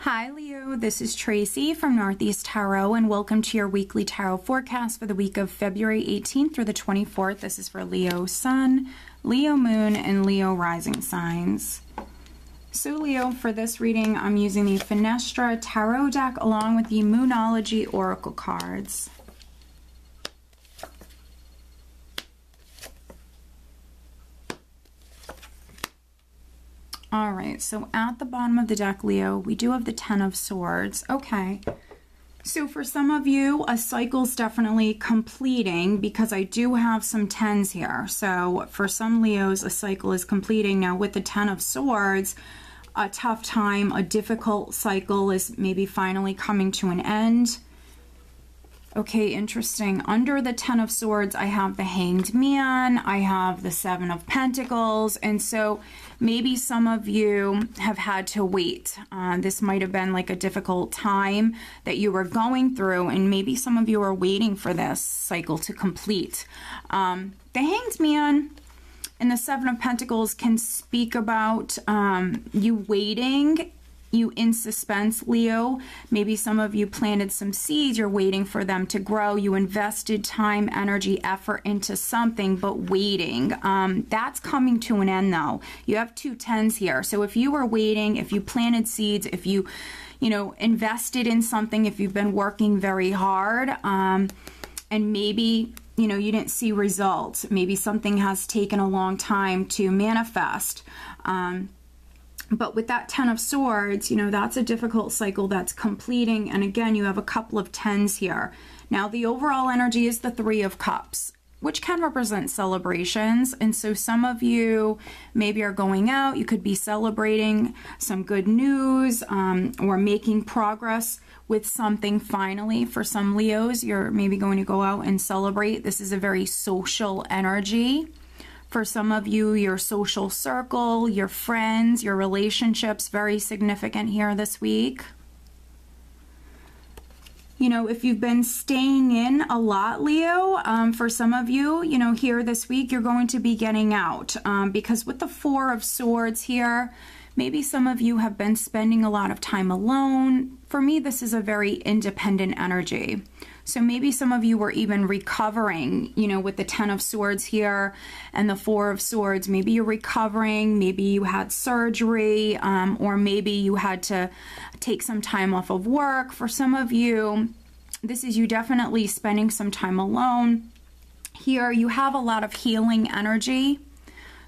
Hi Leo, this is Tracy from Northeast Tarot and welcome to your weekly tarot forecast for the week of February 18th through the 24th. This is for Leo Sun, Leo Moon, and Leo Rising signs. So Leo, for this reading, I'm using the Fenestra Tarot deck along with the Moonology Oracle cards. All right, so at the bottom of the deck, Leo, we do have the Ten of Swords. Okay, so for some of you, a cycle's definitely completing because I do have some tens here. So for some Leos, a cycle is completing. Now with the Ten of Swords, a tough time, a difficult cycle is maybe finally coming to an end. Okay, interesting. Under the Ten of Swords, I have the Hanged Man, I have the Seven of Pentacles, and so maybe some of you have had to wait. This might have been like a difficult time that you were going through, and maybe some of you are waiting for this cycle to complete. The Hanged Man and the Seven of Pentacles can speak about you waiting, you in suspense, Leo. Maybe some of you planted some seeds, you're waiting for them to grow. You invested time, energy, effort into something, but waiting. That's coming to an end though. You have two tens here. So if you were waiting, if you planted seeds, if you invested in something, if you've been working very hard, and maybe you didn't see results, maybe something has taken a long time to manifest. But with that Ten of Swords, that's a difficult cycle that's completing. And again, you have a couple of tens here. Now, the overall energy is the Three of Cups, which can represent celebrations. And so some of you maybe are going out. You could be celebrating some good news or making progress with something finally. For some Leos, you're maybe going to go out and celebrate. This is a very social energy. For some of you, your social circle, your friends, your relationships, very significant here this week. If you've been staying in a lot, Leo, for some of you, here this week, you're going to be getting out. Because with the Four of Swords here, maybe some of you have been spending a lot of time alone. For me, this is a very independent energy. So maybe some of you were even recovering, with the Ten of Swords here and the Four of Swords. Maybe you're recovering, maybe you had surgery, or maybe you had to take some time off of work. For some of you, this is you definitely spending some time alone. Here, you have a lot of healing energy.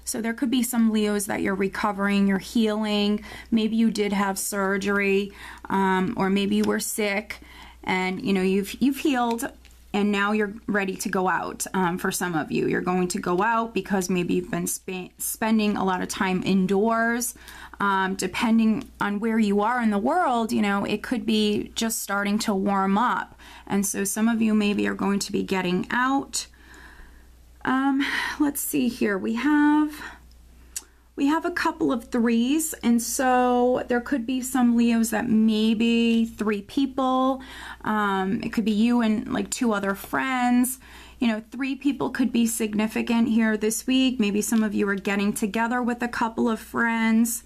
So there could be some Leos that you're recovering, you're healing. Maybe you did have surgery, or maybe you were sick. And you've healed and now you're ready to go out. For some of you, you're going to go out because maybe you've been spending a lot of time indoors. Depending on where you are in the world, it could be just starting to warm up. And so some of you maybe are going to be getting out. Let's see here. We have a couple of threes, and so there could be some Leos that maybe three people. It could be you and like two other friends. Three people could be significant here this week. Maybe some of you are getting together with a couple of friends.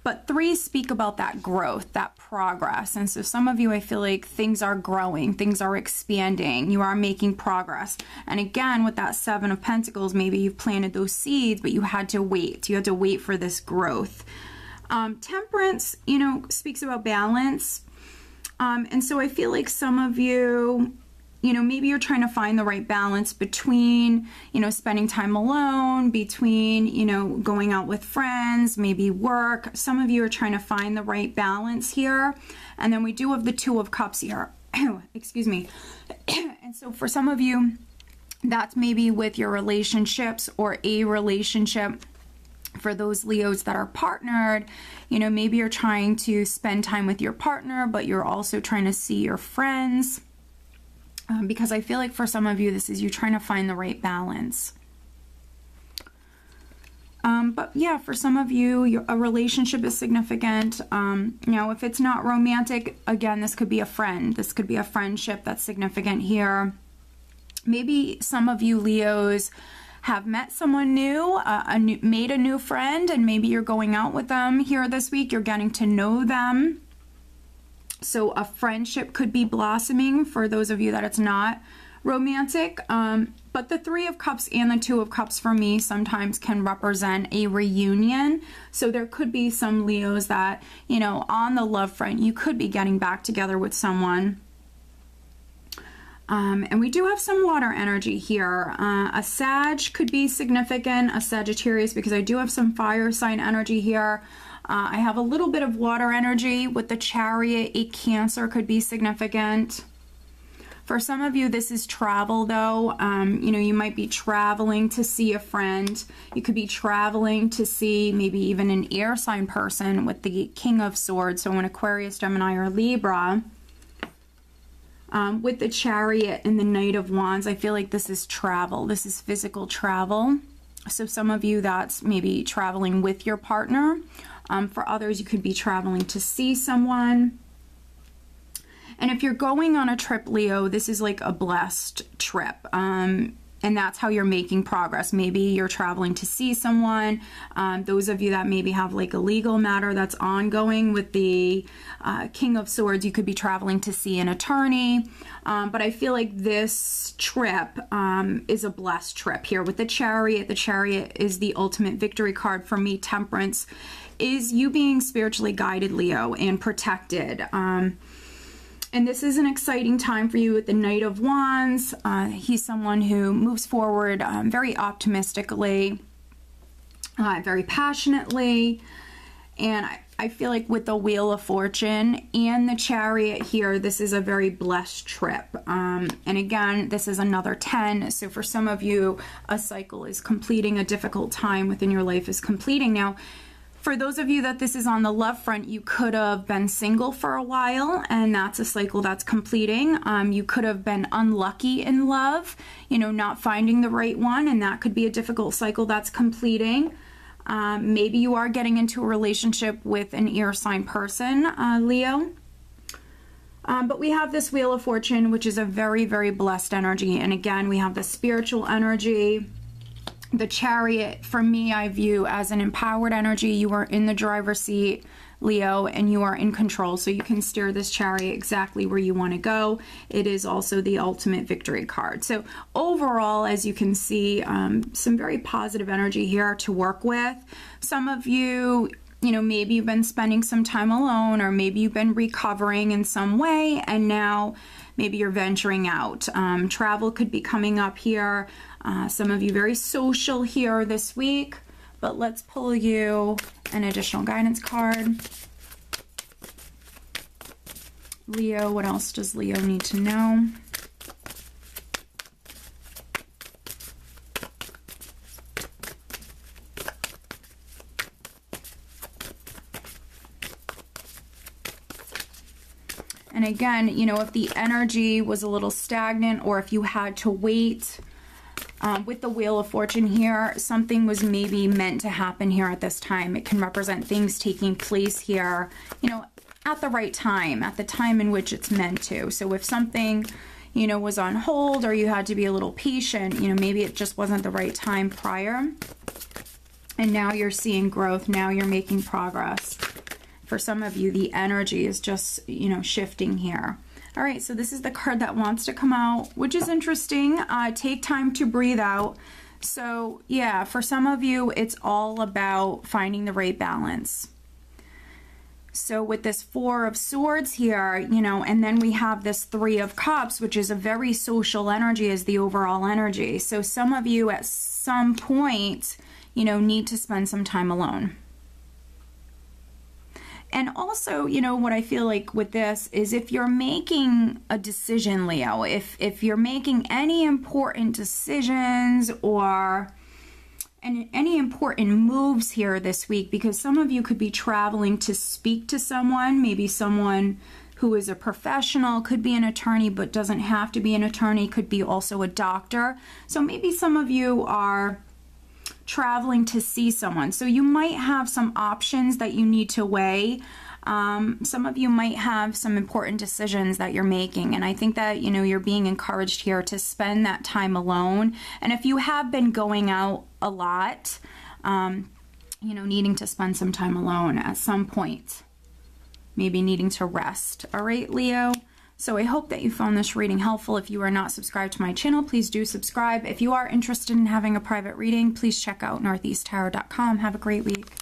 But threes speak about that growth, that progress. And so some of you, I feel like things are growing, things are expanding, you are making progress. And again, with that Seven of Pentacles, maybe you've planted those seeds, but you had to wait. You had to wait for this growth. Temperance, speaks about balance. And so I feel like some of you, maybe you're trying to find the right balance between, spending time alone, between, going out with friends, maybe work. Some of you are trying to find the right balance here. And then we do have the Two of Cups here. Excuse me. And so for some of you, that's maybe with your relationships or a relationship. For those Leos that are partnered, maybe you're trying to spend time with your partner, but you're also trying to see your friends. Because I feel like for some of you, this is you trying to find the right balance. But yeah, for some of you, a relationship is significant. If it's not romantic, again, this could be a friend. This could be a friendship that's significant here. Maybe some of you Leos have met someone new, made a new friend, and maybe you're going out with them here this week. You're getting to know them. So a friendship could be blossoming for those of you that it's not romantic. But the Three of Cups and the Two of Cups for me sometimes can represent a reunion. So there could be some Leos that, you know, on the love front, you could be getting back together with someone. And we do have some water energy here. A Sag could be significant, a Sagittarius, because I do have some fire sign energy here. I have a little bit of water energy with the Chariot. A Cancer could be significant. For some of you, this is travel though. You know, you might be traveling to see a friend. You could be traveling to see maybe even an air sign person with the King of Swords. So an Aquarius, Gemini, or Libra. With the Chariot and the Knight of Wands, I feel like this is travel. This is physical travel. So some of you, that's maybe traveling with your partner. For others, you could be traveling to see someone. And if you're going on a trip, Leo, this is like a blessed trip. And that's how you're making progress. Maybe you're traveling to see someone. Those of you that maybe have like a legal matter that's ongoing with the King of Swords, you could be traveling to see an attorney. But I feel like this trip is a blessed trip here with the Chariot. The Chariot is the ultimate victory card for me. Temperance is you being spiritually guided, Leo, and protected. And this is an exciting time for you with the Knight of Wands. He's someone who moves forward very optimistically, very passionately. And I feel like with the Wheel of Fortune and the Chariot here, this is a very blessed trip. And again, this is another 10. So for some of you, a cycle is completing, a difficult time within your life is completing. Now, for those of you that this is on the love front, you could have been single for a while, and that's a cycle that's completing. You could have been unlucky in love, you know, not finding the right one, and that could be a difficult cycle that's completing. Maybe you are getting into a relationship with an air sign person, Leo. But we have this Wheel of Fortune, which is a very, very blessed energy. And again, we have the spiritual energy. The Chariot, for me, I view as an empowered energy. You are in the driver's seat, Leo, and you are in control. So you can steer this Chariot exactly where you want to go. It is also the ultimate victory card. So overall, as you can see, some very positive energy here to work with. Some of you, you know, maybe you've been spending some time alone, or maybe you've been recovering in some way, and now maybe you're venturing out. Travel could be coming up here. Some of you very social here this week, but let's pull you an additional guidance card. Leo, what else does Leo need to know? And again, you know, if the energy was a little stagnant, or if you had to wait, with the Wheel of Fortune here, something was maybe meant to happen here at this time. It can represent things taking place here, you know, at the right time, at the time in which it's meant to. So if something, you know, was on hold, or you had to be a little patient, you know, maybe it just wasn't the right time prior. And now you're seeing growth. Now you're making progress. For some of you, the energy is just, you know, shifting here. All right, so this is the card that wants to come out, which is interesting. Take time to breathe out. So yeah, for some of you, it's all about finding the right balance. So with this Four of Swords here, you know, and then we have this Three of Cups, which is a very social energy as the overall energy. So some of you at some point, you know, need to spend some time alone. And also, you know, what I feel like with this is if you're making a decision, Leo, if you're making any important decisions or any important moves here this week, because some of you could be traveling to speak to someone, maybe someone who is a professional, could be an attorney, but doesn't have to be an attorney, could be also a doctor. So maybe some of you are traveling to see someone. So you might have some options that you need to weigh. Some of you might have some important decisions that you're making, and I think that, you know, you're being encouraged here to spend that time alone. And if you have been going out a lot, you know, needing to spend some time alone at some point, maybe needing to rest. All right, Leo? So I hope that you found this reading helpful. If you are not subscribed to my channel, please do subscribe. If you are interested in having a private reading, please check out northeasttarot.com. Have a great week.